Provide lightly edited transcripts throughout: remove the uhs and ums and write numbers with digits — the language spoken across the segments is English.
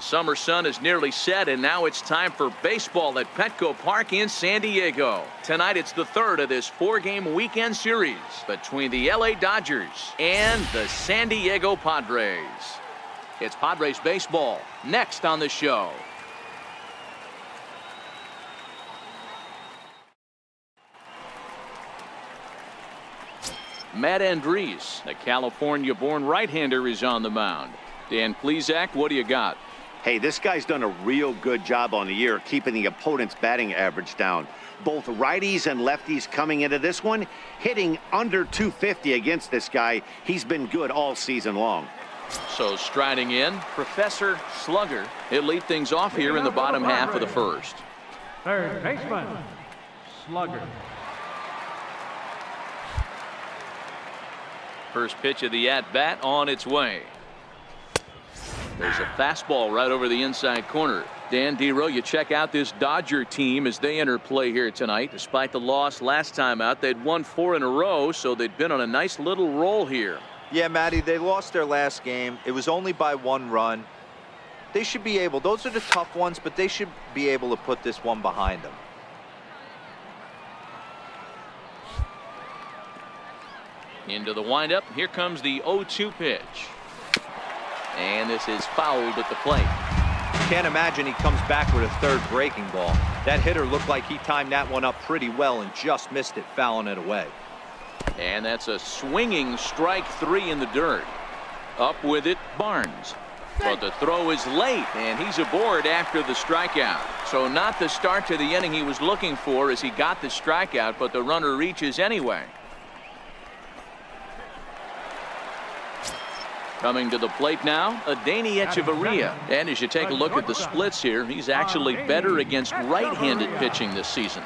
Summer sun is nearly set, and now it's time for baseball at Petco Park in San Diego. Tonight, it's the third of this 4-game weekend series between the LA Dodgers and the San Diego Padres. It's Padres baseball next on the show. Matt Andriese, a California-born right-hander, is on the mound. Dan Plesac, what do you got? Hey, this guy's done a real good job on the year keeping the opponent's batting average down. Both righties and lefties coming into this one, hitting under 250 against this guy. He's been good all season long. So striding in, Professor Slugger. He'll lead things off here in the bottom half of the first. Third baseman, Slugger. First pitch of the at-bat on its way. There's a fastball right over the inside corner. Dan Dero, you check out this Dodger team as they enter play here tonight. Despite the loss last time out, they'd won 4 in a row, so they'd been on a nice little roll here. Yeah, Matty, they lost their last game. It was only by 1 run. They should be able, those are the tough ones, but they should be able to put this one behind them. Into the windup. Here comes the 0-2 pitch. And this is fouled at the plate. Can't imagine he comes back with a third breaking ball. That hitter looked like he timed that one up pretty well and just missed it, fouling it away. And that's a swinging strike 3 in the dirt. Up with it, Barnes. But the throw is late, and he's aboard after the strikeout. So not the start to the inning he was looking for as he got the strikeout, but the runner reaches anyway. Coming to the plate now, Adeiny Echeverria. And as you take a look at the splits here, he's actually better against right-handed pitching this season.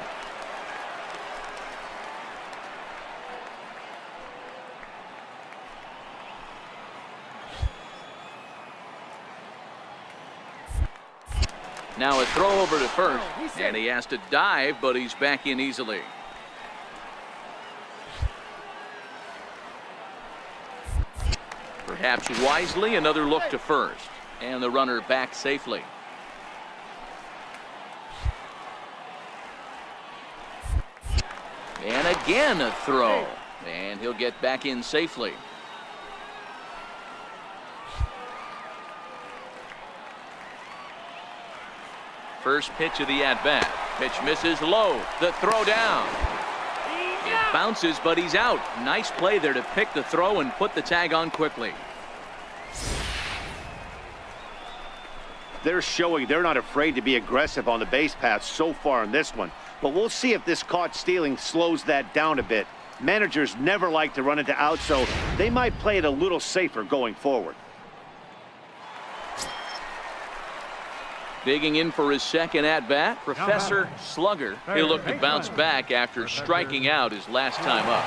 Now a throw over to first, and he has to dive, but he's back in easily. Perhaps wisely, another look to first, and the runner back safely. And again a throw, and he'll get back in safely. First pitch of the at-bat. Pitch misses low. The throw down. It bounces, but he's out. Nice play there to pick the throw and put the tag on quickly. They're showing they're not afraid to be aggressive on the base paths so far in this one. But we'll see if this caught stealing slows that down a bit. Managers never like to run into outs, so they might play it a little safer going forward. Digging in for his second at-bat, Professor Slugger. He'll look to bounce back after striking out his last time up.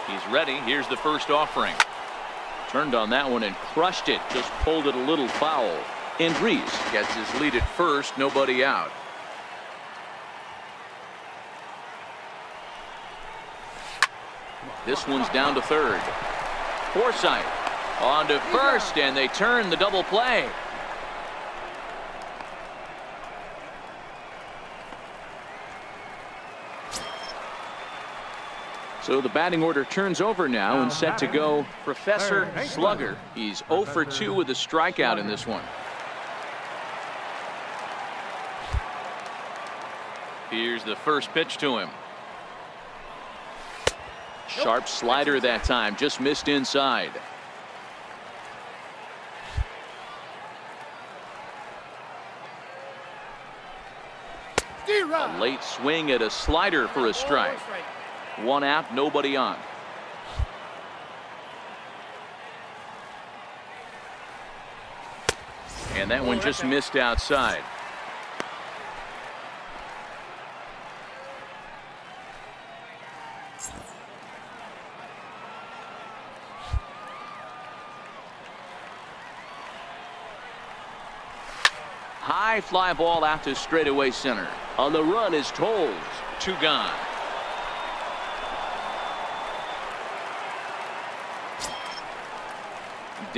He's ready. Here's the first offering. Turned on that one and crushed it. Just pulled it a little foul. Andriese gets his lead at first. Nobody out. This one's down to third. Forsythe on to first, and they turn the double play. So the batting order turns over now and set to go Professor Slugger. He's 0 for 2 with a strikeout in this one. Here's the first pitch to him. Sharp slider that time, just missed inside. A late swing at a slider for a strike. 1 out, nobody on. And that one just missed outside. High fly ball out to straightaway center. On the run is Tolles. 2 gone.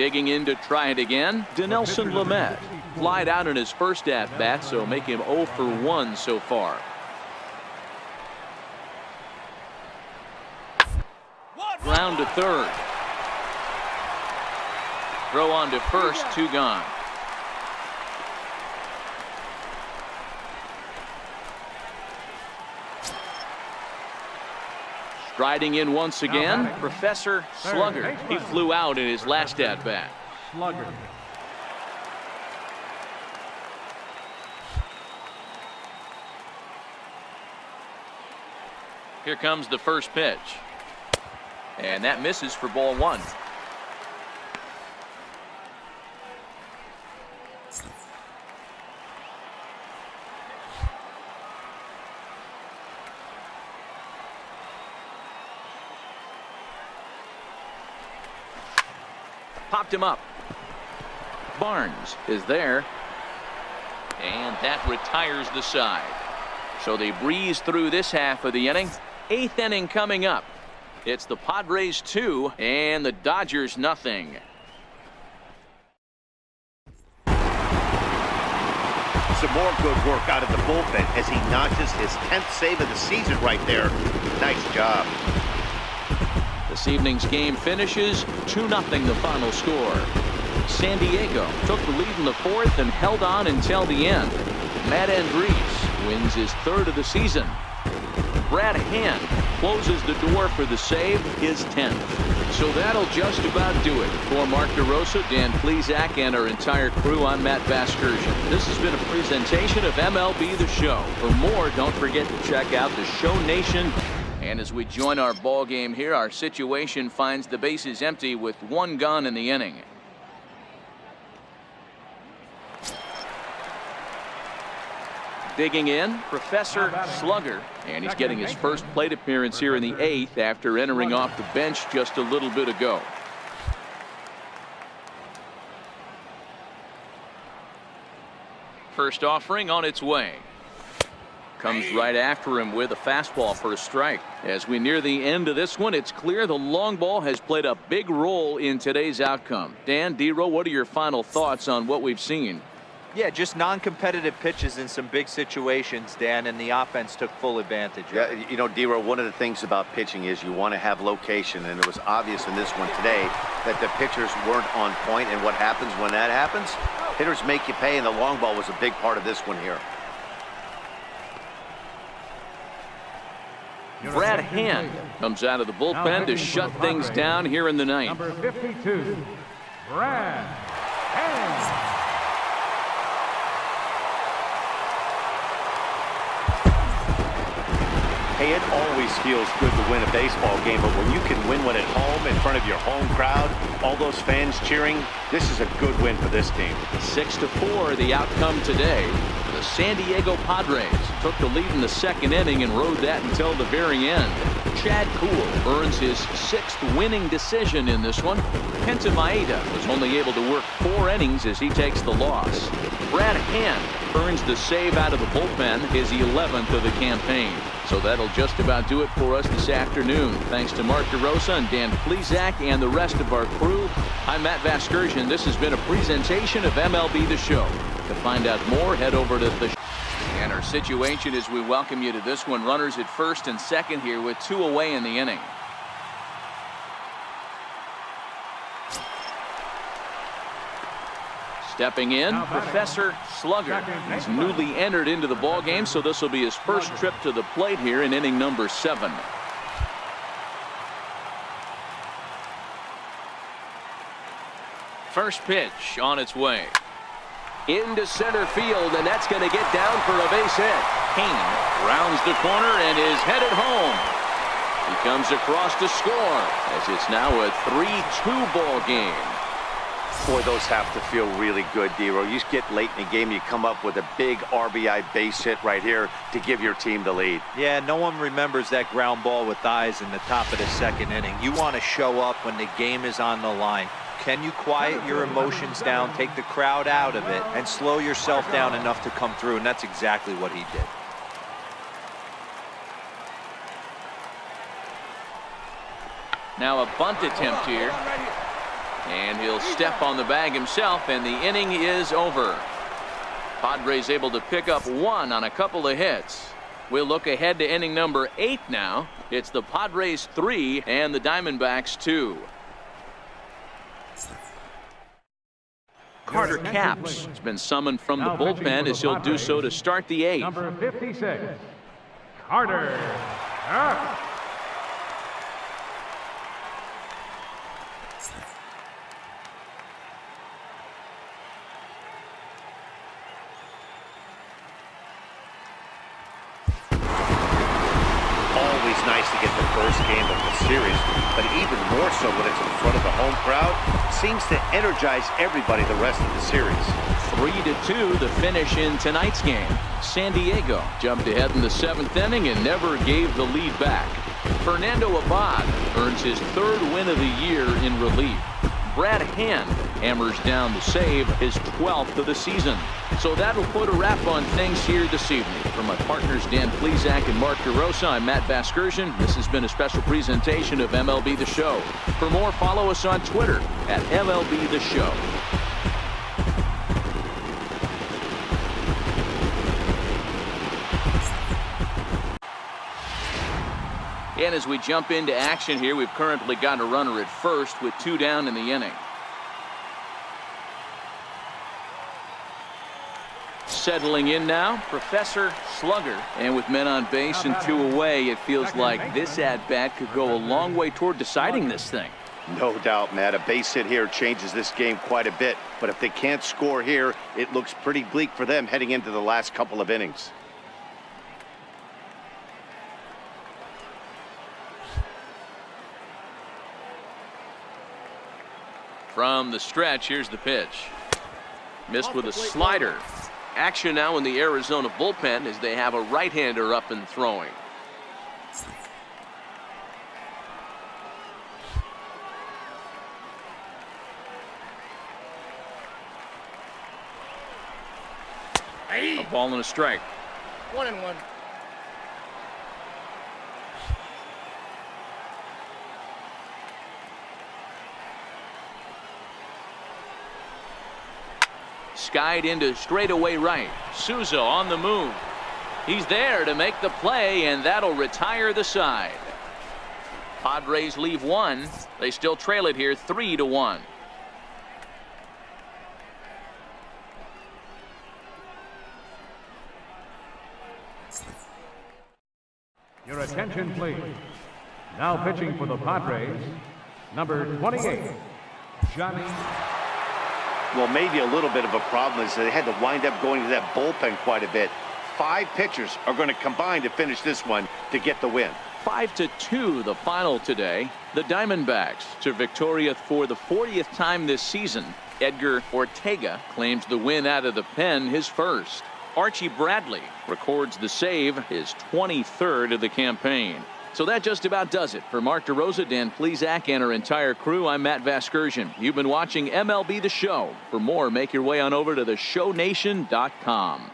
Digging in to try it again, Dinelson Lamet. Flied out in his first at-bat, so make him 0 for 1 so far. Ground to third. Throw on to first, 2 gone. Striding in once again, Professor Slugger. He flew out in his last at-bat. Slugger. Here comes the first pitch. And that misses for ball 1. Popped him up. Barnes is there. And that retires the side. So they breeze through this half of the inning. 8th inning coming up. It's the Padres 2 and the Dodgers nothing. Some more good work out of the bullpen as he notches his 10th save of the season right there. Nice job. This evening's game finishes 2-0 the final score. San Diego took the lead in the 4th and held on until the end. Matt Andriese wins his 3rd of the season. Brad Hand closes the door for the save, his 10th. So that'll just about do it. For Mark DeRosa, Dan Plesac, and our entire crew, I'm Matt Vasgersian. This has been a presentation of MLB The Show. For more, don't forget to check out the Show Nation. And as we join our ball game here, our situation finds the bases empty with 1 gun in the inning. Digging in, Professor Slugger, and he's getting his first plate appearance here in the 8th after entering off the bench just a little bit ago. First offering on its way. Comes right after him with a fastball for a strike. As we near the end of this one, it's clear the long ball has played a big role in today's outcome. Dan, Dero, what are your final thoughts on what we've seen? Yeah, just non-competitive pitches in some big situations, Dan, and the offense took full advantage. Yeah, you know, Dero, one of the things about pitching is you want to have location, and it was obvious in this one today that the pitchers weren't on point, and what happens when that happens? Hitters make you pay, and the long ball was a big part of this one here. Brad Hand comes out of the bullpen to shut things down here in the 9th. Number 52, Brad Hand. Hey, it always feels good to win a baseball game, but when you can win one at home in front of your home crowd, all those fans cheering, this is a good win for this team. 6-4 the outcome today. The San Diego Padres took the lead in the 2nd inning and rode that until the very end. Chad Kuhl earns his 6th winning decision in this one. Kenta Maeda was only able to work 4 innings as he takes the loss. Brad Hand earns the save out of the bullpen, his 11th of the campaign. So that'll just about do it for us this afternoon. Thanks to Mark DeRosa and Dan Plesac and the rest of our crew. I'm Matt Vasgersian. This has been a presentation of MLB The Show. To find out more, head over to the and our situation as we welcome you to this one. Runners at first and second here with 2 away in the inning. Stepping in, Professor Slugger. He's newly entered into the ball game, so this will be his first trip to the plate here in inning number 7. First pitch on its way. Into center field, and that's going to get down for a base hit. Kane rounds the corner and is headed home. He comes across to score as it's now a 3-2 ball game. Boy, those have to feel really good, Dero. You get late in the game, you come up with a big RBI base hit right here to give your team the lead. Yeah, no one remembers that ground ball with eyes in the top of the 2nd inning. You want to show up when the game is on the line. Can you quiet your emotions down, take the crowd out of it, and slow yourself down enough to come through? And that's exactly what he did. Now a bunt attempt here. And he'll step on the bag himself, and the inning is over. Padres able to pick up one on a couple of hits. We'll look ahead to inning number 8 now. It's the Padres 3 and the Diamondbacks 2. Carter Capps has been summoned from the bullpen as he'll do so to start the 8th. Number 56, Carter Capps. Always nice to get the first game of the series, but even more so when it's in front of the home crowd. Seems to energize everybody the rest of the series. 3-2 the finish in tonight's game. San Diego jumped ahead in the 7th inning and never gave the lead back. Fernando Abad earns his 3rd win of the year in relief. Brad Hand hammers down the save, his 12th of the season. So that'll put a wrap on things here this evening. For my partners Dan Plesac and Mark DeRosa, I'm Matt Vasgersian. This has been a special presentation of MLB The Show. For more, follow us on Twitter at MLB The Show. And as we jump into action here, we've currently got a runner at first with 2 down in the inning. Settling in now, Professor Slugger. And with men on base and 2 away, it feels like this at-bat could go a long way toward deciding this thing. No doubt, Matt. A base hit here changes this game quite a bit. But if they can't score here, it looks pretty bleak for them heading into the last couple of innings. From the stretch, here's the pitch. Missed with a slider. Action now in the Arizona bullpen as they have a right-hander up and throwing. A ball and a strike. 1-1. Skied into straightaway right. Souza on the move. He's there to make the play, and that'll retire the side. Padres leave 1. They still trail it here 3-1. Your attention, please. Now pitching for the Padres, number 28, Johnny. Well, maybe a little bit of a problem is that they had to wind up going to that bullpen quite a bit. 5 pitchers are going to combine to finish this one to get the win. 5-2 the final today. The Diamondbacks to victoria for the 40th time this season. Edgar Ortega claims the win out of the pen, his first. Archie Bradley records the save, his 23rd of the campaign. So that just about does it. For Mark DeRosa, Dan Plesac, and our entire crew, I'm Matt Vasgersian. You've been watching MLB The Show. For more, make your way on over to theshownation.com.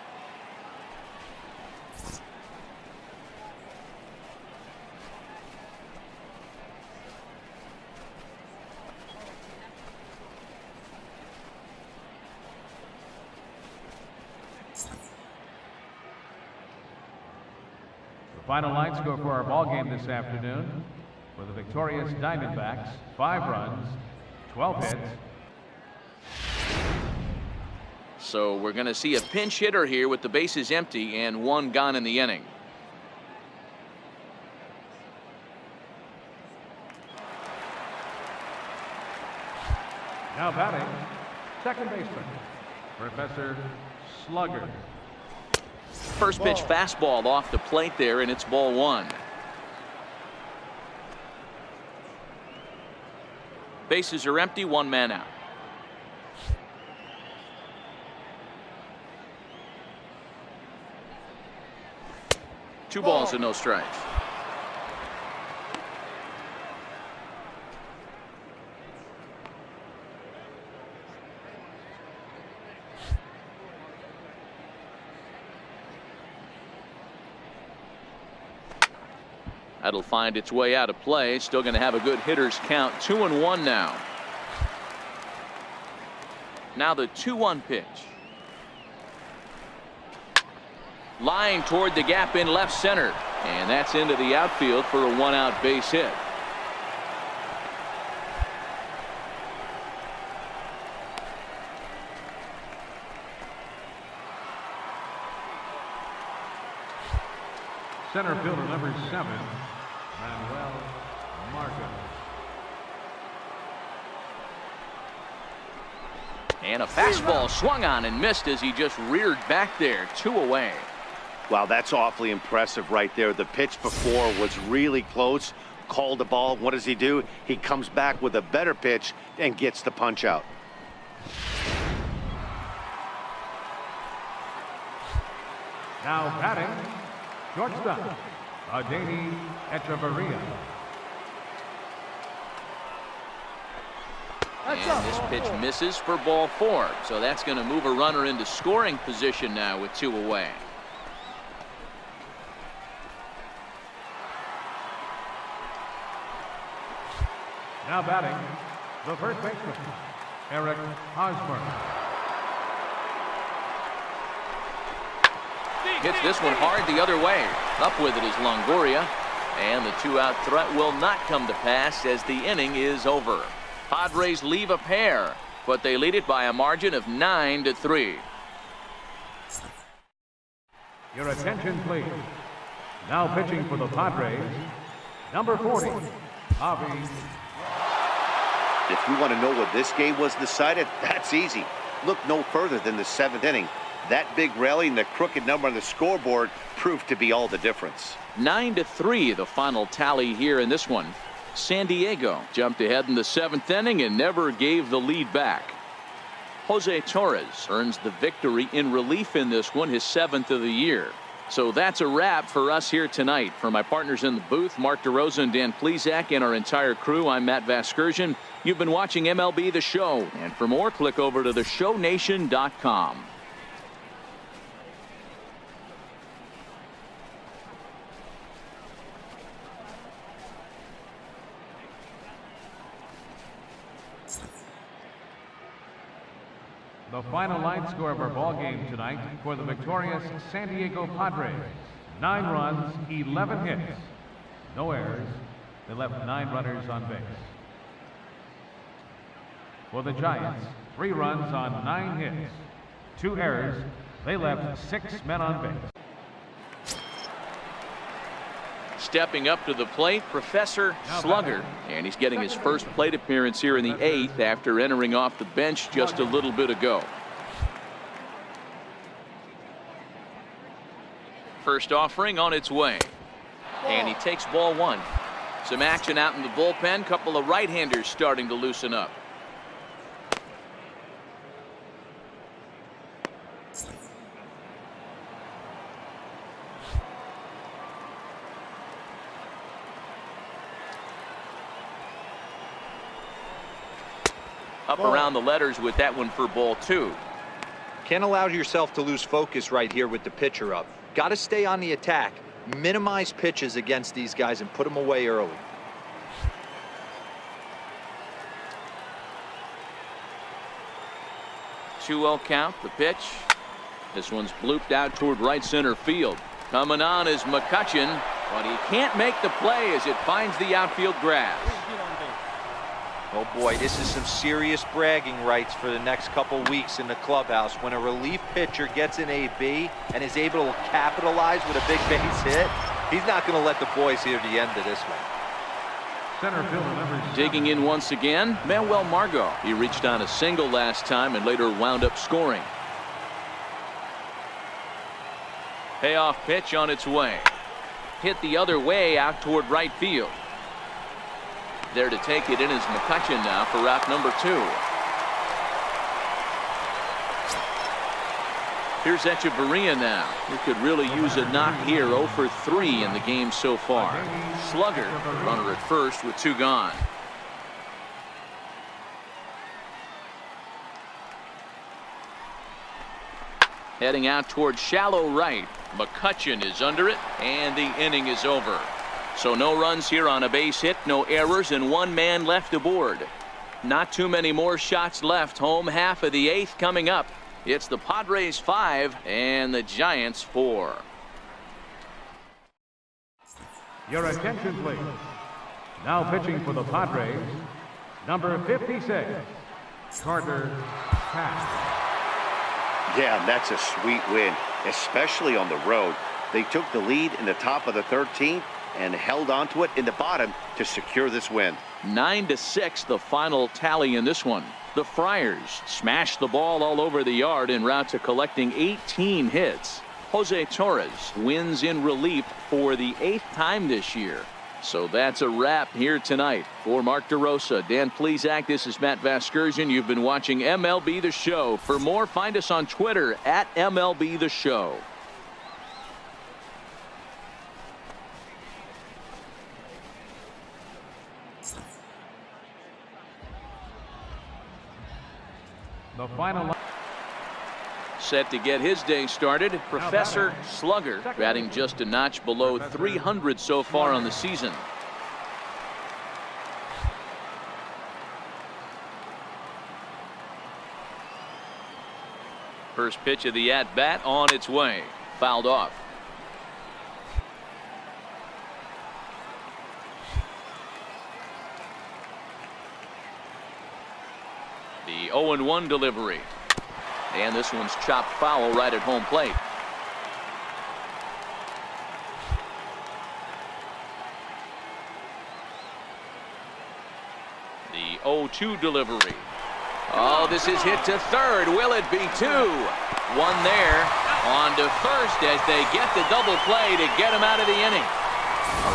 Final line score for our ball game this afternoon for the victorious Diamondbacks: 5 runs, 12 hits. So we're going to see a pinch hitter here with the bases empty and 1 gone in the inning. Now batting, second baseman, Professor Slugger. First pitch fastball off the plate there, and it's ball 1. Bases are empty, 1 man out. Two balls and no strikes. That'll find its way out of play. Still going to have a good hitter's count. 2-1 now. Now the 2-1 pitch. Line toward the gap in left center. And that's into the outfield for a 1-out base hit. Center fielder number 7, Manuel Margot. And a fastball swung on and missed as he just reared back there. 2 away. Wow, that's awfully impressive right there. The pitch before was really close. Called the ball. What does he do? He comes back with a better pitch and gets the punch out. Now batting, shortstop, Adeni Echeverria. And this pitch misses for ball 4. So that's going to move a runner into scoring position now with 2 away. Now batting, the first baseman, Eric Hosmer. Hits this one hard the other way. Up with it is Longoria. And the 2-out threat will not come to pass as the inning is over. Padres leave a pair, but they lead it by a margin of 9-3. Your attention, please. Now pitching for the Padres, number 40, Javi. If you want to know what this game was decided, that's easy. Look no further than the 7th inning. That big rally and the crooked number on the scoreboard proved to be all the difference. 9-3 the final tally here in this one. San Diego jumped ahead in the 7th inning and never gave the lead back. Jose Torres earns the victory in relief in this one, his 7th of the year. So that's a wrap for us here tonight. For my partners in the booth, Mark DeRosa and Dan Plesac, and our entire crew, I'm Matt Vasgersian. You've been watching MLB The Show. And for more, click over to theshownation.com. The final line score of our ball game tonight for the victorious San Diego Padres. 9 runs, 11 hits. No errors. They left 9 runners on base. For the Giants, 3 runs on 9 hits. 2 errors. They left 6 men on base. Stepping up to the plate, Professor Slugger. And he's getting his first plate appearance here in the 8th after entering off the bench just a little bit ago. First offering on its way. And he takes ball 1. Some action out in the bullpen. Couple of right-handers starting to loosen up. Up around the letters with that one for ball 2. Can't allow yourself to lose focus right here with the pitcher up. Got to stay on the attack. Minimize pitches against these guys and put them away early. Two-0 count, the pitch. This one's blooped out toward right center field. Coming on is McCutchen, but he can't make the play as it finds the outfield grass. Oh boy, this is some serious bragging rights for the next couple weeks in the clubhouse. When a relief pitcher gets an AB and is able to capitalize with a big base hit, he's not going to let the boys hear the end of this one. Center fielder number 7. Digging in once again, Manuel Margot. He reached on a single last time and later wound up scoring. Payoff pitch on its way. Hit the other way out toward right field. There to take it in is McCutchen now for route number 2. Here's Echeverria now. He could really use a knock here. 0 for 3 in the game so far. Slugger, runner at first with 2 gone. Heading out toward shallow right. McCutchen is under it, and the inning is over. So no runs here on a base hit, no errors, and 1 man left aboard. Not too many more shots left. Home half of the 8th coming up. It's the Padres 5 and the Giants 4. Your attention, please. Now pitching for the Padres, number 56, Carter Pack. Yeah, that's a sweet win, especially on the road. They took the lead in the top of the 13th and held on to it in the bottom to secure this win. 9-6 the final tally in this one. The Friars smashed the ball all over the yard en route to collecting 18 hits. Jose Torres wins in relief for the 8th time this year. So that's a wrap here tonight. For Mark DeRosa, Dan Plesac, this is Matt Vasgersian. You've been watching MLB The Show. For more, find us on Twitter at MLB The Show. The final. Set to get his day started, Professor Slugger, batting just a notch below 300 so far on the season. First pitch of the at-bat on its way. Fouled off. The 0-1 delivery. And this one's chopped foul right at home plate. The 0-2 delivery. Oh, this is hit to third. Will it be two? One there. On to first as they get the double play to get him out of the inning.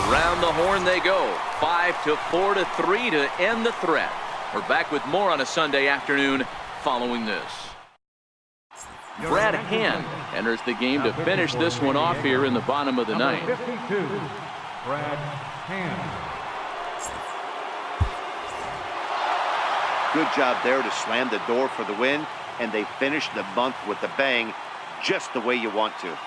Around the horn they go. 5-4 to 3 to end the threat. We're back with more on a Sunday afternoon following this. Brad Hand enters the game to finish this one off here in the bottom of the ninth. 52, Brad Hand. Good job there to slam the door for the win, and they finished the month with a bang, just the way you want to.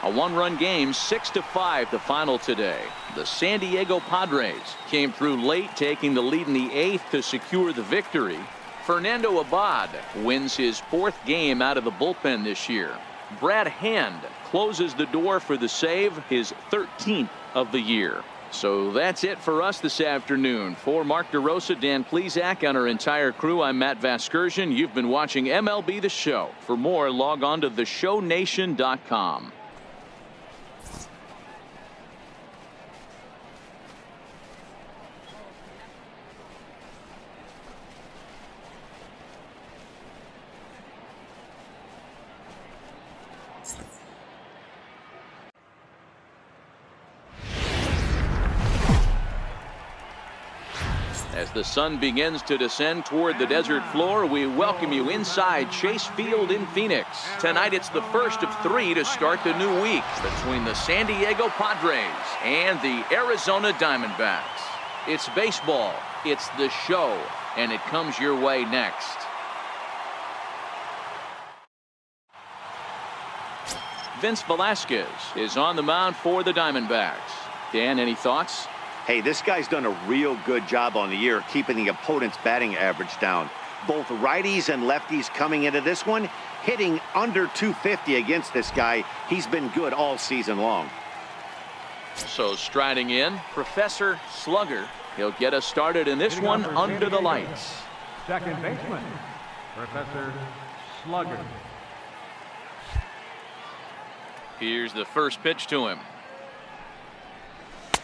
A one-run game, 6-5 the final today. The San Diego Padres came through late, taking the lead in the 8th to secure the victory. Fernando Abad wins his 4th game out of the bullpen this year. Brad Hand closes the door for the save, his 13th of the year. So that's it for us this afternoon. For Mark DeRosa, Dan Plesac, and our entire crew, I'm Matt Vasgersian. You've been watching MLB The Show. For more, log on to theshownation.com. As the sun begins to descend toward the desert floor, we welcome you inside Chase Field in Phoenix. Tonight it's the first of 3 to start the new week between the San Diego Padres and the Arizona Diamondbacks. It's baseball, it's the show, and it comes your way next. Vince Velasquez is on the mound for the Diamondbacks. Dan, any thoughts? Hey, this guy's done a real good job on the year keeping the opponent's batting average down. Both righties and lefties coming into this one, hitting under 250 against this guy. He's been good all season long. So striding in, Professor Slugger. He'll get us started in this one under the lights. Second baseman, Professor Slugger. Here's the first pitch to him.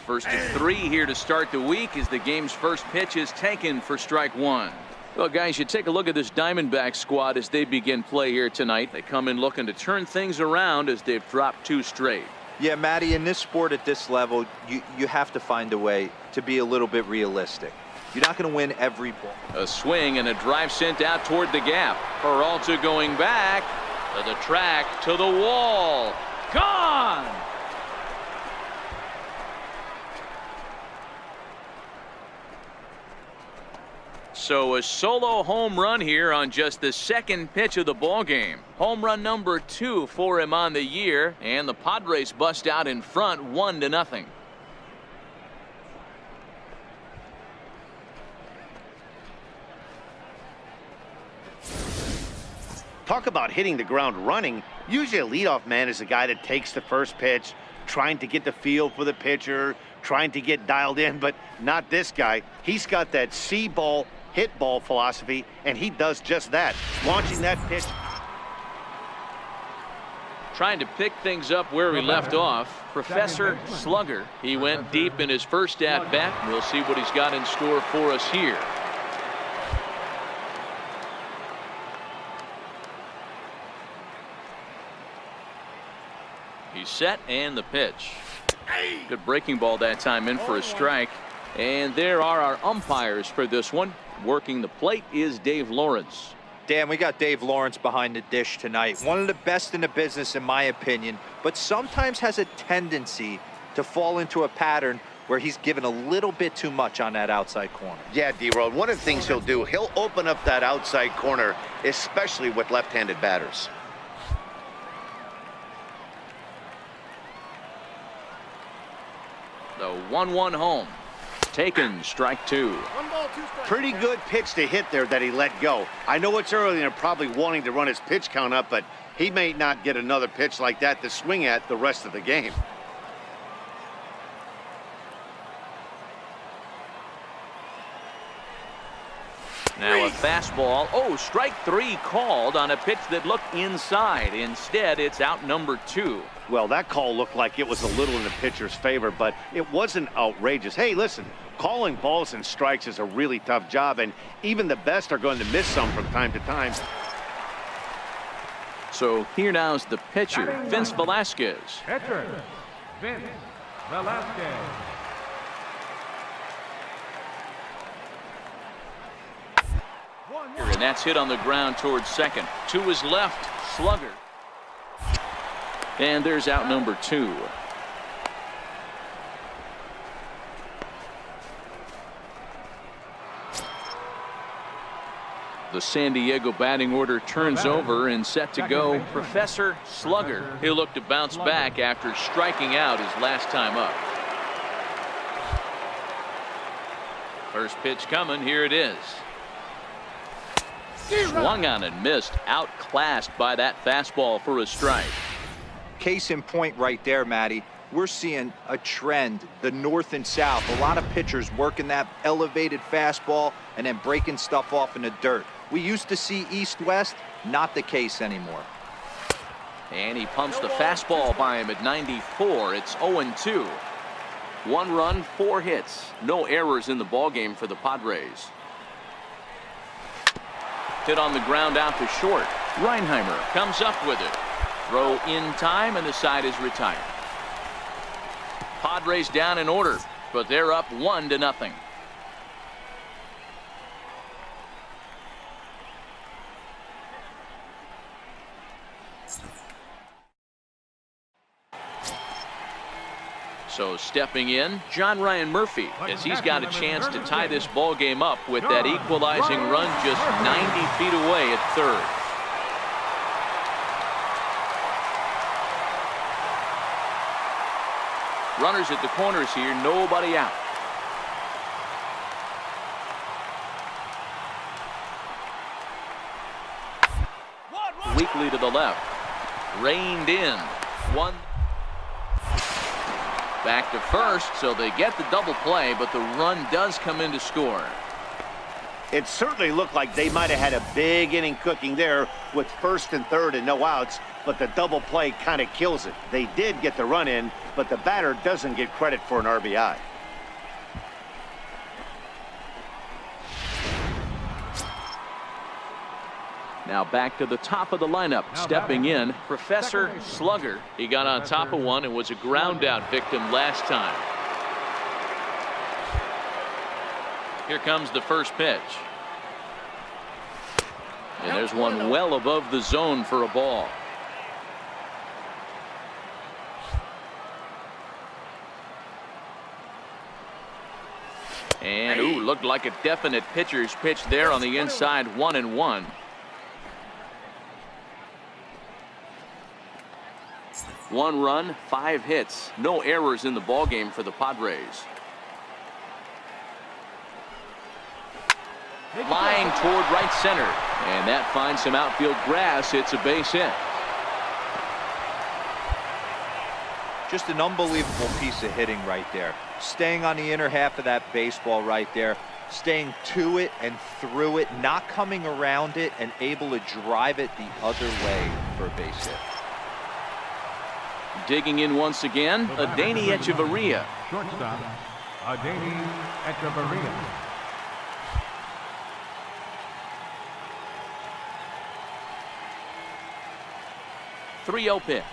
First of 3 here to start the week as the game's first pitch is taken for strike one. Well, guys, you take a look at this Diamondback squad as they begin play here tonight. They come in looking to turn things around as they've dropped 2 straight. Yeah, Matty, in this sport at this level, you have to find a way to be a little bit realistic. You're not going to win every ball. A swing and a drive sent out toward the gap. Peralta going back to the track, to the wall. Gone! So a solo home run here on just the second pitch of the ball game. Home run number 2 for him on the year, and the Padres bust out in front 1-0. Talk about hitting the ground running. Usually a leadoff man is a guy that takes the first pitch, trying to get the feel for the pitcher, trying to get dialed in, but not this guy. He's got that see ball, hit ball philosophy, and he does just that. Launching that pitch. Trying to pick things up where we left off, Professor Slugger. He went deep in his first at-bat. We'll see what he's got in store for us here. He's set, and the pitch. Good breaking ball that time, in for a strike. And there are our umpires for this one. Working the plate is Dave Lawrence. Dan, we got Dave Lawrence behind the dish tonight. One of the best in the business, in my opinion, but sometimes has a tendency to fall into a pattern where he's given a little bit too much on that outside corner. Yeah, D-Road, one of the things he'll do, he'll open up that outside corner, especially with left-handed batters. The 1-1 home. Taken, strike two. Pretty good pitch to hit there that he let go. I know it's early and they're probably wanting to run his pitch count up, but he may not get another pitch like that to swing at the rest of the game. Now a fastball. Oh, strike three called on a pitch that looked inside. Instead, it's out number two. Well, that call looked like it was a little in the pitcher's favor, but it wasn't outrageous. Hey, listen, calling balls and strikes is a really tough job, and even the best are going to miss some from time to time. So here now is the pitcher, Vince Velasquez. Pitcher, Vince Velasquez. And that's hit on the ground towards second. To his left, Slugger. And there's out number two. The San Diego batting order turns over and set to go. Professor Slugger. He'll look to bounce back after striking out his last time up. First pitch coming. Here it is. Swung on and missed. Outclassed by that fastball for a strike. Case in point right there, Matty. We're seeing a trend, the north and south. A lot of pitchers working that elevated fastball and then breaking stuff off in the dirt. We used to see east-west, not the case anymore. And he pumps the fastball by him at 94. It's 0-2. 1 run, 4 hits. No errors in the ballgame for the Padres. Hit on the ground out to short. Reinheimer comes up with it. Throw in time, and the side is retired. Padres down in order, but they're up 1-0. So stepping in, John Ryan Murphy, as he's got a chance to tie this ball game up with that equalizing run just 90 feet away at third. Runners at the corners here, nobody out. Weakly to the left. Reined in. One. Back to first, so they get the double play, but the run does come in to score. It certainly looked like they might have had a big inning cooking there with first and third and no outs, but the double play kind of kills it. They did get the run in, but the batter doesn't get credit for an RBI. Now back to the top of the lineup. Stepping in, Professor Slugger. He got on top of one and was a ground out victim last time. Here comes the first pitch. And there's one well above the zone for a ball. And ooh, looked like a definite pitcher's pitch there on the inside. 1-1. One run, 5 hits. No errors in the ballgame for the Padres. Flying toward right center. And that finds some outfield grass. It's a base hit. Just an unbelievable piece of hitting right there. Staying on the inner half of that baseball right there. Staying to it and through it, not coming around it, and able to drive it the other way for a base hit. Digging in once again, Adeiny Echeverria. Shortstop, Adeiny Echeverria. 3-0 pitch.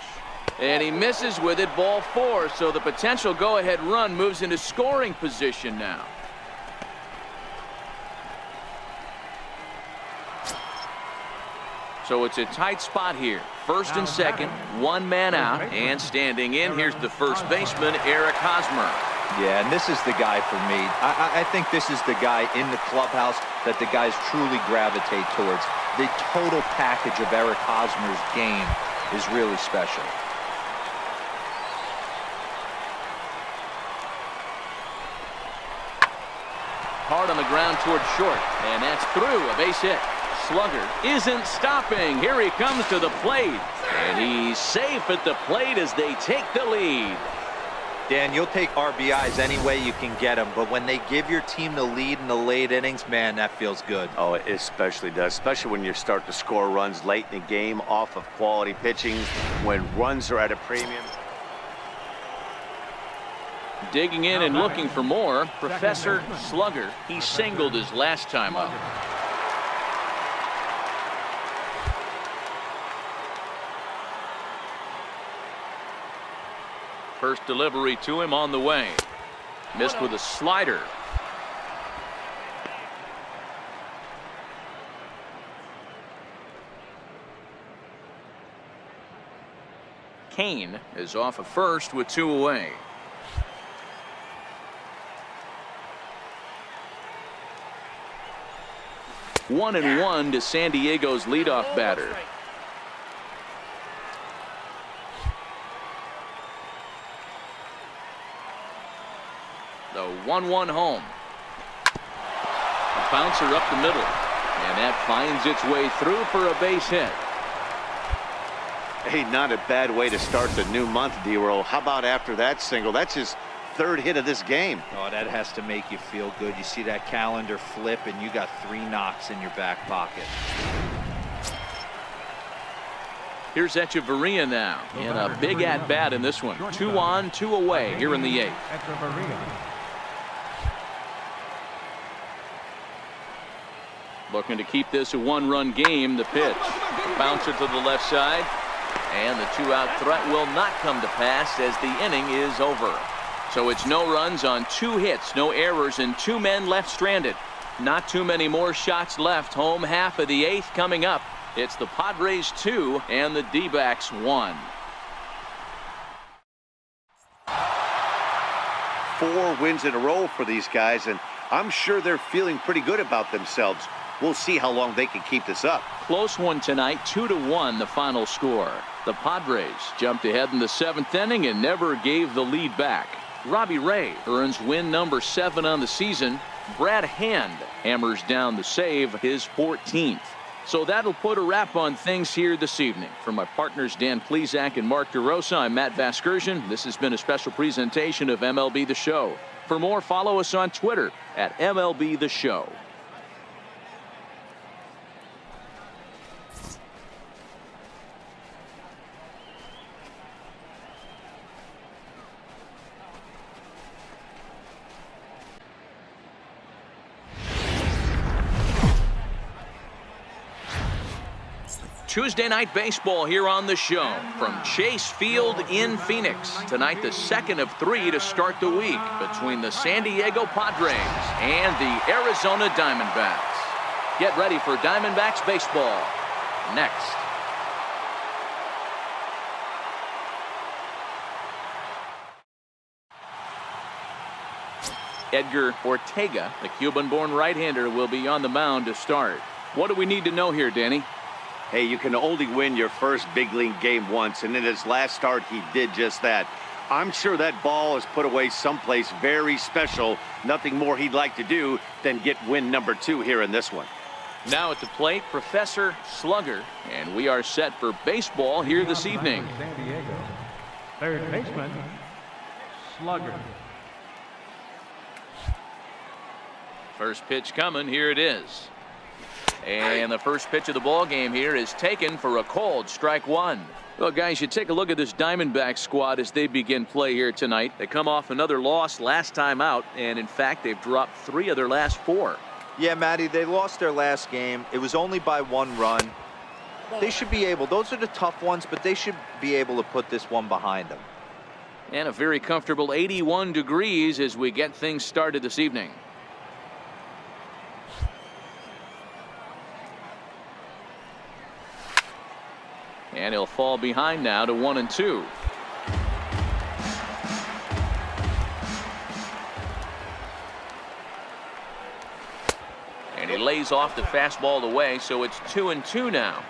And he misses with it, ball 4. So the potential go-ahead run moves into scoring position now. So it's a tight spot here. First and second, one man out, and standing in, here's the first baseman, Eric Hosmer. Yeah, and this is the guy for me. I think this is the guy in the clubhouse that the guys truly gravitate towards. The total package of Eric Hosmer's game is really special. Hard on the ground toward short, and that's through, a base hit. Slugger isn't stopping. Here he comes to the plate, and he's safe at the plate as they take the lead. Dan, you'll take RBIs any way you can get them, but when they give your team the lead in the late innings, man, that feels good. Oh, it especially does, especially when you start to score runs late in the game off of quality pitching, when runs are at a premium. Digging in and looking for more, Professor Slugger. He singled his last time up. First delivery to him on the way. Missed with a slider. Kane is off of first with 2 away. One and one to San Diego's leadoff batter. The 1-1 home. A bouncer up the middle, and that finds its way through for a base hit. Hey, not a bad way to start the new month, D-Roll. How about after that single? That's his 3rd hit of this game. Oh, that has to make you feel good. You see that calendar flip, and you got 3 knocks in your back pocket. Here's Echeverria now, and a big at-bat in this one. 2 on, 2 away here in the 8th. Looking to keep this a 1-run game. The pitch. Bouncer to the left side. And the 2-out threat will not come to pass as the inning is over. So it's no runs on 2 hits, no errors, and 2 men left stranded. Not too many more shots left. Home half of the 8th coming up. It's the Padres 2 and the D-backs 1. 4 wins in a row for these guys, and I'm sure they're feeling pretty good about themselves. We'll see how long they can keep this up. Close one tonight, 2-1 the final score. The Padres jumped ahead in the 7th inning and never gave the lead back. Robbie Ray earns win number 7 on the season. Brad Hand hammers down the save, his 14th. So that'll put a wrap on things here this evening. For my partners Dan Plesac and Mark DeRosa, I'm Matt Vasgersian. This has been a special presentation of MLB The Show. For more, follow us on Twitter at MLB The Show. Tuesday night baseball here on the show from Chase Field in Phoenix. Tonight, the 2nd of 3 to start the week between the San Diego Padres and the Arizona Diamondbacks. Get ready for Diamondbacks baseball next. Edgar Ortega, the Cuban-born right-hander, will be on the mound to start. What do we need to know here, Danny? Hey, you can only win your first big league game once, and in his last start, he did just that. I'm sure that ball is put away someplace very special. Nothing more he'd like to do than get win number 2 here in this one. Now at the plate, Professor Slugger, and we are set for baseball here this evening. San Diego. Third baseman, Slugger. First pitch coming. Here it is. And the first pitch of the ball game here is taken for a called strike one. Well, guys, you take a look at this Diamondback squad as they begin play here tonight. They come off another loss last time out, and in fact, they've dropped 3 of their last 4. Yeah, Matty, they lost their last game. It was only by 1 run. They should be able, those are the tough ones, but they should be able to put this one behind them. And a very comfortable 81 degrees as we get things started this evening. And he'll fall behind now to 1-2. And he lays off the fastball away, so it's 2-2 now.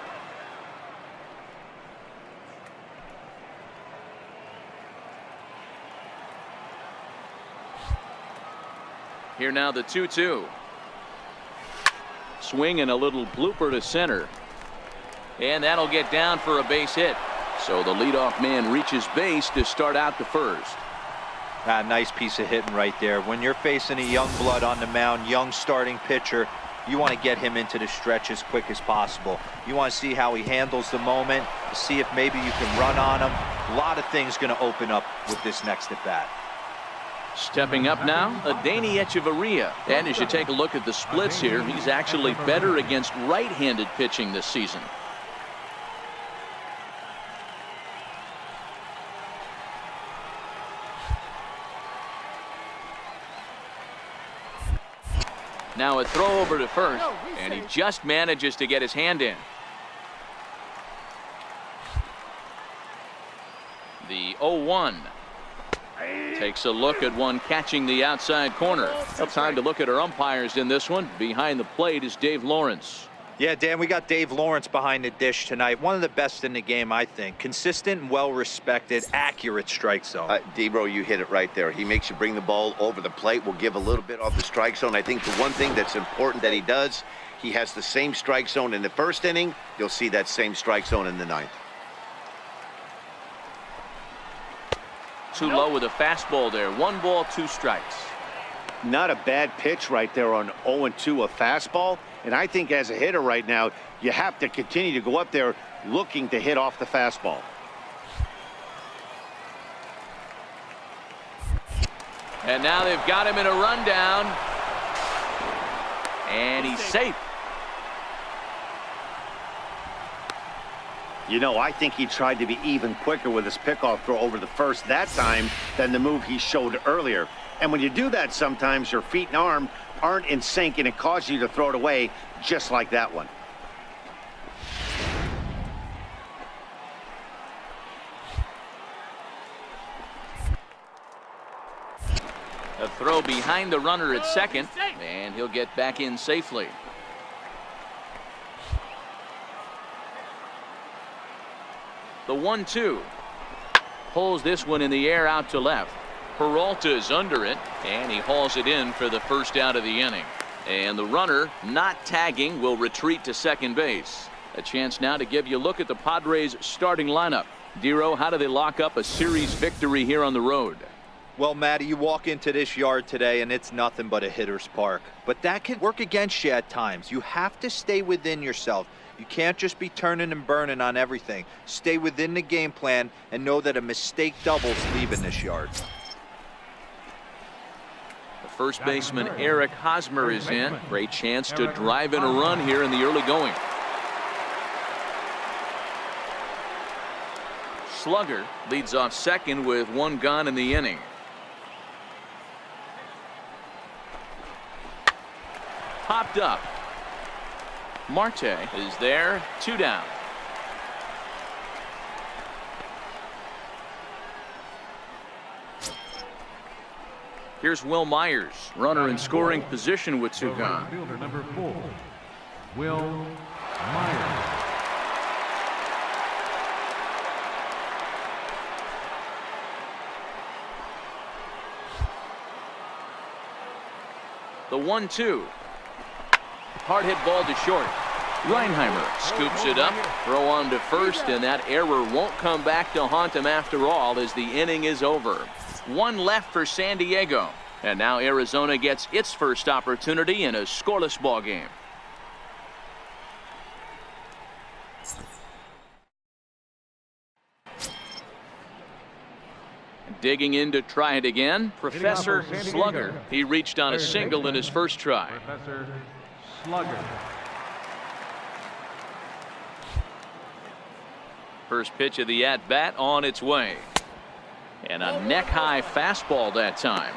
Here now the 2-2. Swing and a little blooper to center. And that'll get down for a base hit. So the leadoff man reaches base to start out the first. Nice piece of hitting right there. When you're facing a young blood on the mound, young starting pitcher, you want to get him into the stretch as quick as possible. You want to see how he handles the moment, see if maybe you can run on him. A lot of things going to open up with this next at bat. Stepping up now, Adeiny Echeverria. And as you take a look at the splits here, he's actually better against right-handed pitching this season. Now a throw over to first, and he just manages to get his hand in. The 0-1. Takes a look at one catching the outside corner. Well, time to look at our umpires in this one. Behind the plate is Dave Lawrence. Yeah, Dan, we got Dave Lawrence behind the dish tonight. One of the best in the game, I think. Consistent and well-respected, accurate strike zone. D-Bro, you hit it right there. He makes you bring the ball over the plate. We'll give a little bit off the strike zone. I think the one thing that's important that he does, he has the same strike zone in the first inning. You'll see that same strike zone in the 9th. Too low with a fastball there. 1 ball, 2 strikes. Not a bad pitch right there on 0-2, a fastball. And I think as a hitter right now, you have to continue to go up there looking to hit off the fastball. And now they've got him in a rundown. And he's safe. You know, I think he tried to be even quicker with his pickoff throw over the first that time than the move he showed earlier. And when you do that, sometimes your feet and arm aren't in sync, and it causes you to throw it away just like that one. A throw behind the runner at second, and he'll get back in safely. The 1-2. Pulls this one in the air out to left. Peralta's under it, and he hauls it in for the first out of the inning. And the runner, not tagging, will retreat to second base. A chance now to give you a look at the Padres' starting lineup. Dero, how do they lock up a series victory here on the road? Well, Matty, you walk into this yard today and it's nothing but a hitter's park. But that can work against you at times. You have to stay within yourself. You can't just be turning and burning on everything. Stay within the game plan and know that a mistake doubles leaving this yard. The first baseman, Eric Hosmer, is in. Great chance to drive in a run here in the early going. Slugger leads off second with 1 gone in the inning. Popped up. Marte is there, 2 down. Here's Will Myers, runner in scoring position with 2 gone. Fielder number 4, Will Myers. The 1-2. Hard hit ball to short. Reinheimer scoops it up, throw on to first, and that error won't come back to haunt him after all as the inning is over. One left for San Diego, and now Arizona gets its first opportunity in a scoreless ball game. Digging in to try it again, Professor Slugger. He reached on a single in his first try. Professor Slugger. First pitch of the at-bat on its way. And a neck-high fastball that time.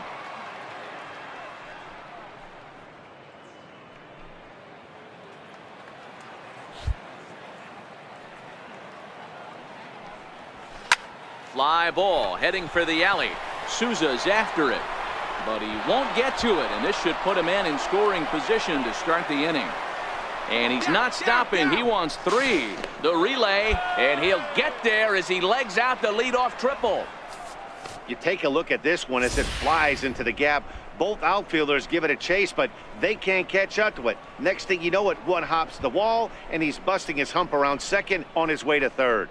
Fly ball heading for the alley. Souza's after it, but he won't get to it, and this should put a man in scoring position to start the inning. And he's not stopping. He wants 3. The relay, and he'll get there as he legs out the leadoff triple. You take a look at this one as it flies into the gap. Both outfielders give it a chase, but they can't catch up to it. Next thing you know it, one hops the wall, and he's busting his hump around second on his way to third.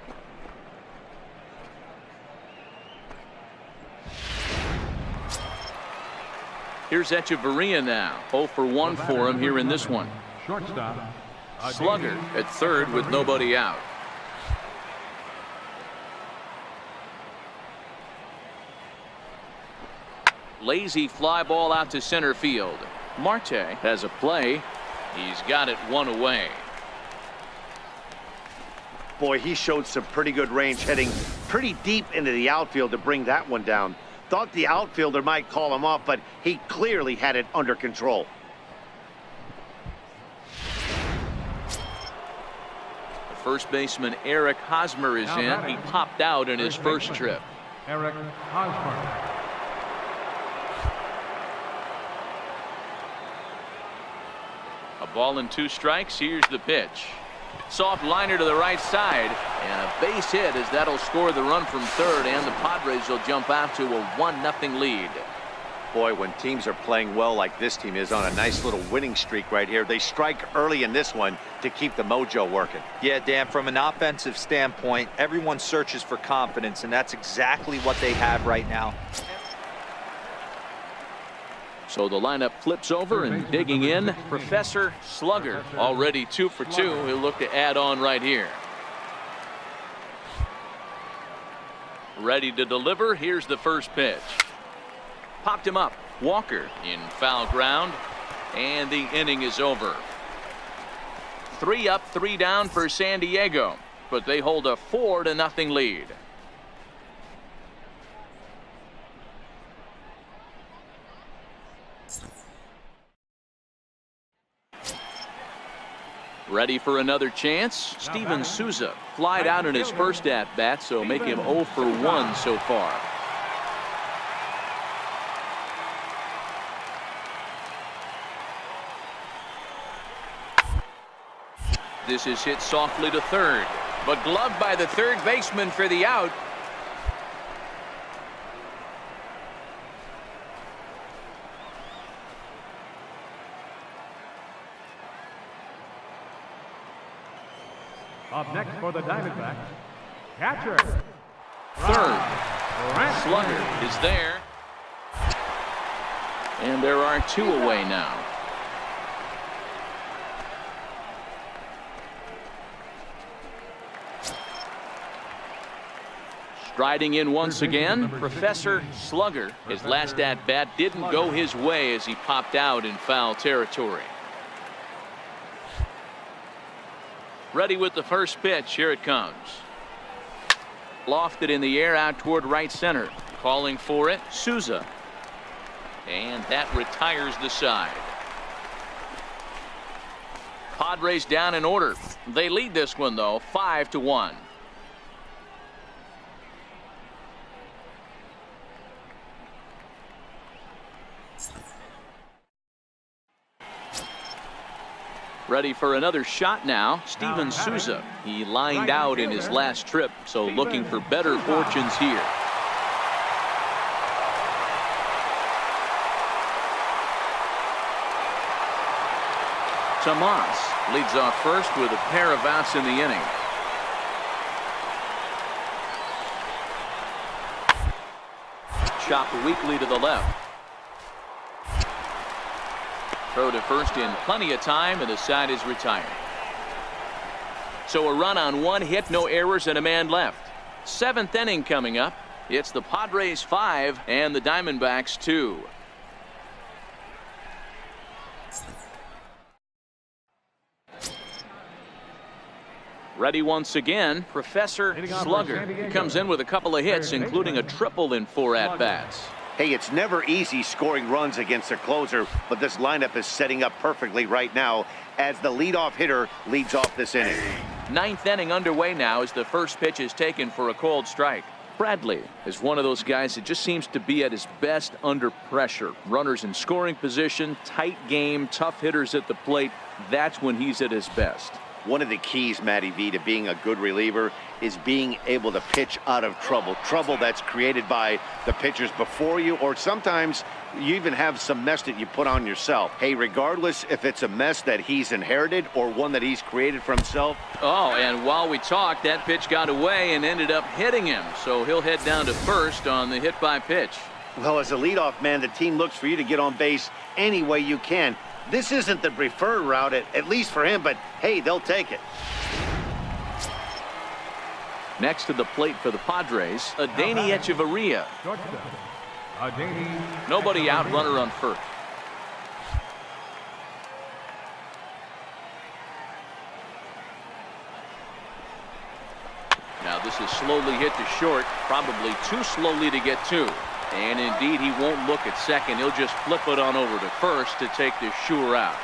Here's Echeverria now. 0 for 1 for him here in this one. Shortstop. Slugger at third with nobody out. Lazy fly ball out to center field. Marte has a play. He's got it one away. Boy, he showed some pretty good range, heading pretty deep into the outfield to bring that one down. Thought the outfielder might call him off, but he clearly had it under control. First baseman Eric Hosmer is in. He popped out in his first trip. Eric Hosmer. A ball and 2 strikes. Here's the pitch. Soft liner to the right side, and a base hit as that'll score the run from third, and the Padres will jump out to a 1-0 lead. Boy, when teams are playing well like this team is on a nice little winning streak right here, they strike early in this one to keep the mojo working. Yeah, Dan, from an offensive standpoint, everyone searches for confidence, and that's exactly what they have right now. So the lineup flips over, and digging in, Professor Slugger. Already 2 for 2. He'll look to add on right here. Ready to deliver. Here's the first pitch. Popped him up. Walker in foul ground, and the inning is over. 3 up, 3 down for San Diego, but they hold a 4-0 lead. Ready for another chance. Steven Souza flied out in his first at-bat, so make him 0 for 1 so far. This is hit softly to third, but gloved by the third baseman for the out. Up next for the Diamondbacks, catcher. Third. Slugger is there. And there are 2 away now. Striding in once again, Professor Slugger. His last at-bat didn't go his way as he popped out in foul territory. Ready with the first pitch. Here it comes. Lofted in the air out toward right center. Calling for it, Souza. And that retires the side. Padres down in order. They lead this one, though, 5-1. Ready for another shot now. Steven Souza. He lined out in his last trip, so looking for better fortunes here. Tomas leads off first with a pair of outs in the inning. Chopped weakly to the left. Throw to first in plenty of time, and the side is retired. So a run on one hit, no errors, and a man left. Seventh inning coming up. It's the Padres 5 and the Diamondbacks 2. Ready once again, Professor Slugger. He comes in with a couple of hits, including a triple in 4 at-bats. Hey, it's never easy scoring runs against a closer, but this lineup is setting up perfectly right now as the leadoff hitter leads off this inning. Ninth inning underway now as the first pitch is taken for a cold strike. Bradley is one of those guys that just seems to be at his best under pressure. Runners in scoring position, tight game, tough hitters at the plate. That's when he's at his best. One of the keys, Matty V, to being a good reliever is being able to pitch out of trouble. Trouble that's created by the pitchers before you, or sometimes you even have some mess that you put on yourself. Hey, regardless if it's a mess that he's inherited or one that he's created for himself. Oh, and while we talked, that pitch got away and ended up hitting him. So he'll head down to first on the hit by pitch. Well, as a leadoff man, the team looks for you to get on base any way you can. This isn't the preferred route, at least for him, but hey, they'll take it. Next to the plate for the Padres, Adeiny Echeverria. Nobody out, runner on first. Now this is slowly hit to short, probably too slowly to get to. And indeed, he won't look at second. He'll just flip it on over to first to take this sure out.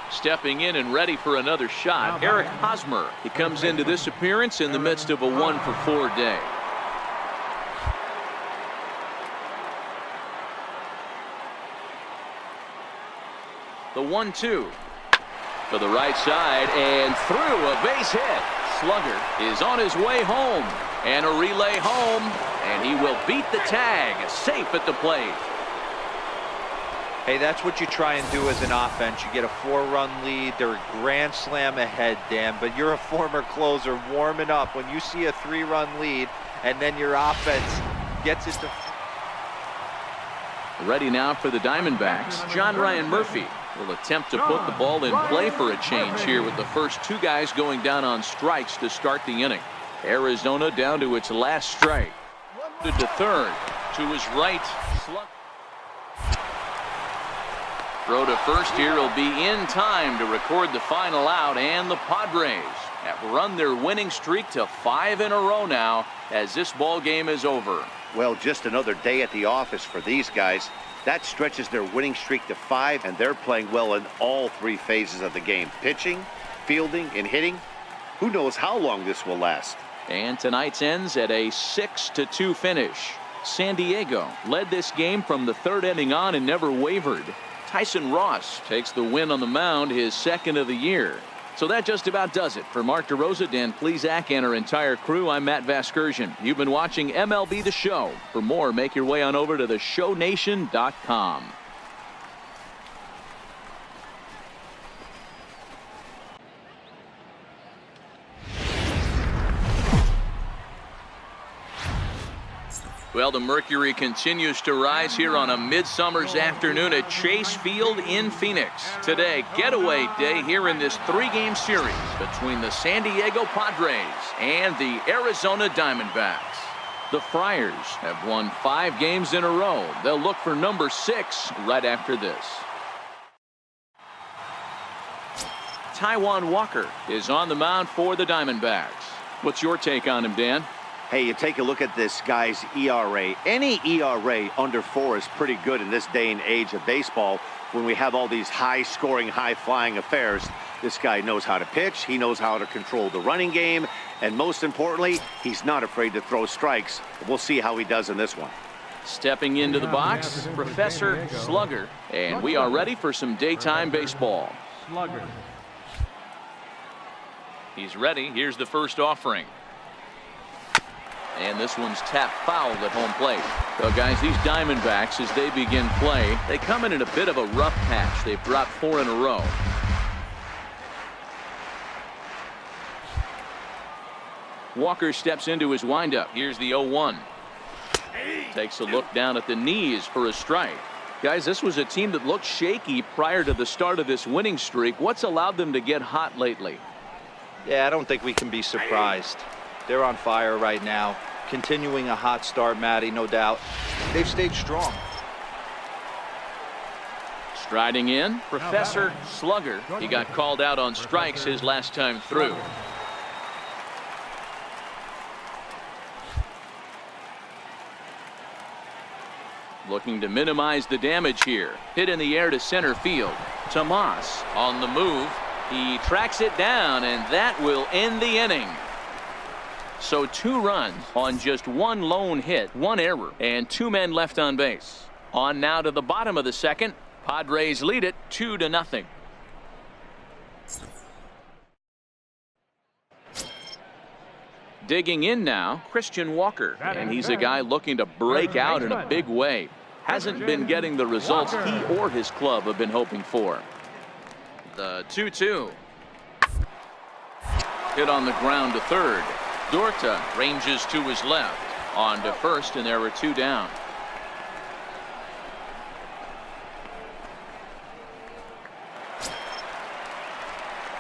Stepping in and ready for another shot, Eric Hosmer. He comes into this appearance in the midst of a 1-for-4 day. The 1-2 to the right side and through, a base hit. Slugger is on his way home, and a relay home, and he will beat the tag, safe at the plate. Hey, that's what you try and do as an offense. You get a 4-run lead. They're a grand slam ahead, Dan, but you're a former closer warming up. When you see a 3-run lead and then your offense gets it to... Ready now for the Diamondbacks. John Ryan Murphy will attempt to put the ball in play for a change here with the first 2 guys going down on strikes to start the inning. Arizona down to its last strike. To third, to his right. Throw to first here will be in time to record the final out, and the Padres have run their winning streak to 5 in a row now as this ball game is over. Well, just another day at the office for these guys. That stretches their winning streak to 5, and they're playing well in all 3 phases of the game. Pitching, fielding, and hitting. Who knows how long this will last. And tonight's ends at a 6-2 finish. San Diego led this game from the 3rd inning on and never wavered. Tyson Ross takes the win on the mound, his 2nd of the year. So that just about does it. For Mark DeRosa, Dan Plesac, and our entire crew, I'm Matt Vasgersian. You've been watching MLB The Show. For more, make your way on over to theshownation.com. Well, the mercury continues to rise here on a midsummer's afternoon at Chase Field in Phoenix. Today, getaway day here in this 3-game series between the San Diego Padres and the Arizona Diamondbacks. The Friars have won 5 games in a row. They'll look for number 6 right after this. Taijuan Walker is on the mound for the Diamondbacks. What's your take on him, Dan? Hey, you take a look at this guy's ERA. Any ERA under 4 is pretty good in this day and age of baseball when we have all these high-scoring, high-flying affairs. This guy knows how to pitch. He knows how to control the running game. And most importantly, he's not afraid to throw strikes. We'll see how he does in this one. Stepping into the box, Professor Slugger. And we are ready for some daytime baseball. Slugger. He's ready. Here's the first offering. And this one's tapped fouled at home plate. So, guys, these Diamondbacks, as they begin play, they come in a bit of a rough patch. They've dropped 4 in a row. Walker steps into his windup. Here's the 0-1. Takes a look down at the knees for a strike. Guys, this was a team that looked shaky prior to the start of this winning streak. What's allowed them to get hot lately? Yeah, I don't think we can be surprised. They're on fire right now. Continuing a hot start, Matty, no doubt. They've stayed strong. Striding in, Professor Slugger. He got called out on strikes his last time through. Looking to minimize the damage here. Hit in the air to center field. Tomas on the move. He tracks it down, and that will end the inning. So 2 runs on just 1 lone hit, 1 error, and 2 men left on base. On now to the bottom of the second. Padres lead it 2-0. Digging in now, Christian Walker, and he's a guy looking to break out in a big way. Hasn't been getting the results he or his club have been hoping for. The 2-2. Hit on the ground to third. Dorta ranges to his left. On to first, and there were 2 down.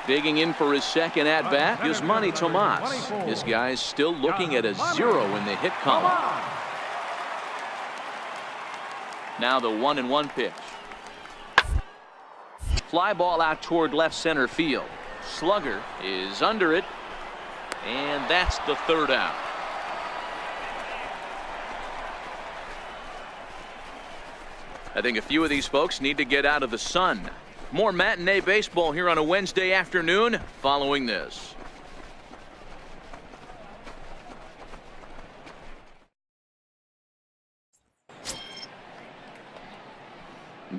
Digging in for his second at-bat is Manny Tomas. This guy's still looking at a 0 in the hit column. Now the 1-1 pitch. Fly ball out toward left center field. Slugger is under it, and that's the 3rd out. I think a few of these folks need to get out of the sun. More matinee baseball here on a Wednesday afternoon following this.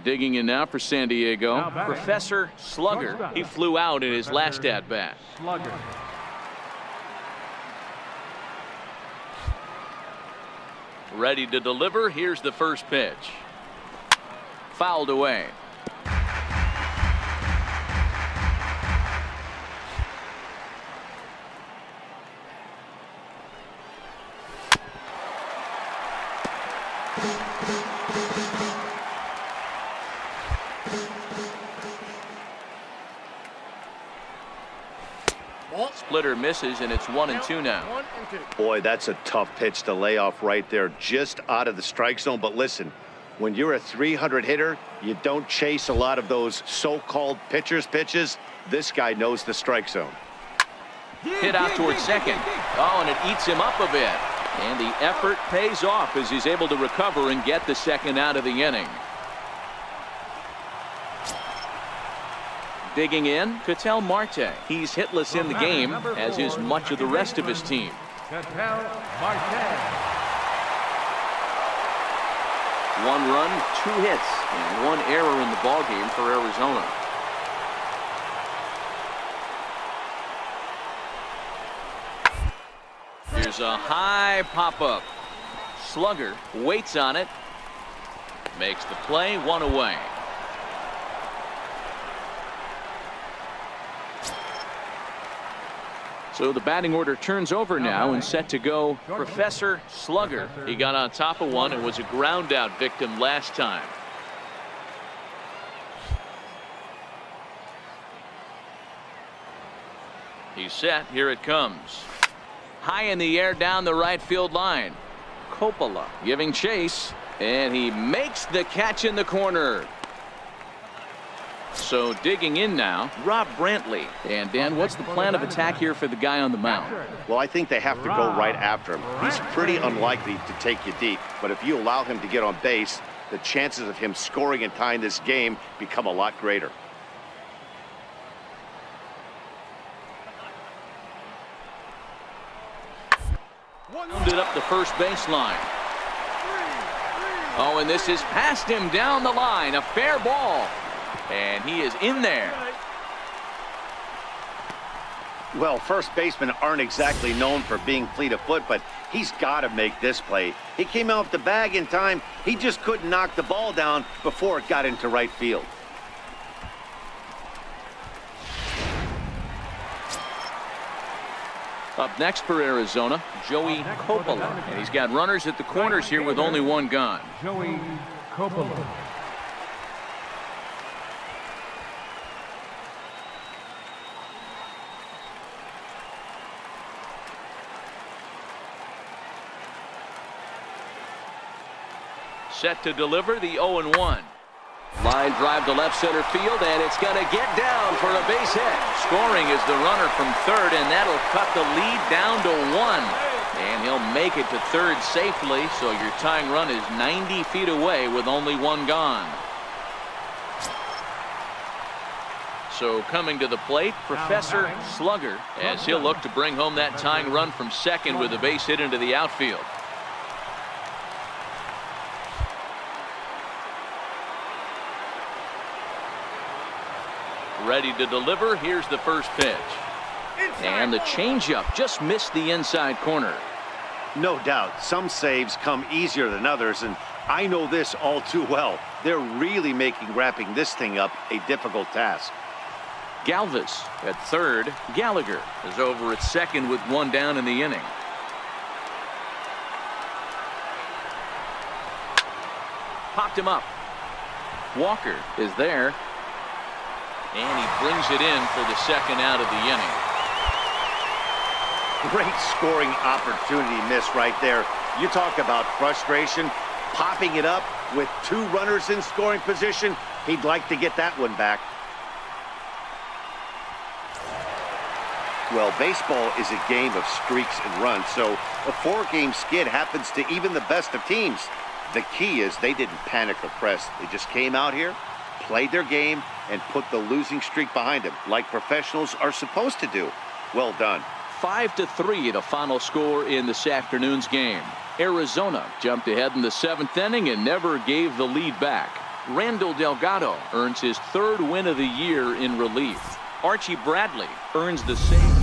Digging in now for San Diego, Professor Slugger. He flew out in his last at-bat. Slugger. Ready to deliver. Here's the first pitch. Fouled away. Splitter misses, and it's 1-2 now. Boy, that's a tough pitch to lay off right there, just out of the strike zone. But listen, when you're a 300 hitter, you don't chase a lot of those so-called pitcher's pitches. This guy knows the strike zone. Hit out towards second. Oh, and it eats him up a bit. And the effort pays off as he's able to recover and get the second out of the inning. Digging in, Ketel Marte. He's hitless in the game, as is much of the rest of his team. Ketel Marte. 1 run, 2 hits, and 1 error in the ballgame for Arizona. Here's a high pop-up. Slugger waits on it. Makes the play, 1 away. So the batting order turns over now and set to go Professor Slugger. He got on top of one and was a ground out victim last time. He's set. Here it comes. High in the air down the right field line. Coppola giving chase, and he makes the catch in the corner. So digging in now, Rob Brantley. And Dan, what's the plan of attack here for the guy on the mound? Well, I think they have to go right after him. He's pretty unlikely to take you deep, but if you allow him to get on base, the chances of him scoring and tying this game become a lot greater. Wounded up the first baseline. Oh, and this is past him down the line. A fair ball. And he is in there. Well, first basemen aren't exactly known for being fleet of foot, but he's got to make this play. He came off the bag in time. He just couldn't knock the ball down before it got into right field. Up next for Arizona, Joey Coppola. And he's got runners at the corners here with only one gone. Joey Coppola. Set to deliver the 0-1. Line drive to left center field, and it's going to get down for a base hit. Scoring is the runner from third, and that'll cut the lead down to 1. And he'll make it to third safely, so your tying run is 90 feet away with only one gone. So coming to the plate, Professor Slugger, as he'll look to bring home that tying run from second with a base hit into the outfield. Ready to deliver. Here's the first pitch. And the changeup just missed the inside corner. No doubt, some saves come easier than others, and I know this all too well. They're really making wrapping this thing up a difficult task. Galvis at third. Gallagher is over at second with one down in the inning. Popped him up. Walker is there. And he brings it in for the second out of the inning. Great scoring opportunity miss right there. You talk about frustration, popping it up with two runners in scoring position. He'd like to get that one back. Well, baseball is a game of streaks and runs, so a four-game skid happens to even the best of teams. The key is they didn't panic or press. They just came out here, played their game, and put the losing streak behind them, like professionals are supposed to do. Well done. 5-3 the final score in this afternoon's game. Arizona jumped ahead in the seventh inning and never gave the lead back. Randall Delgado earns his third win of the year in relief. Archie Bradley earns the same.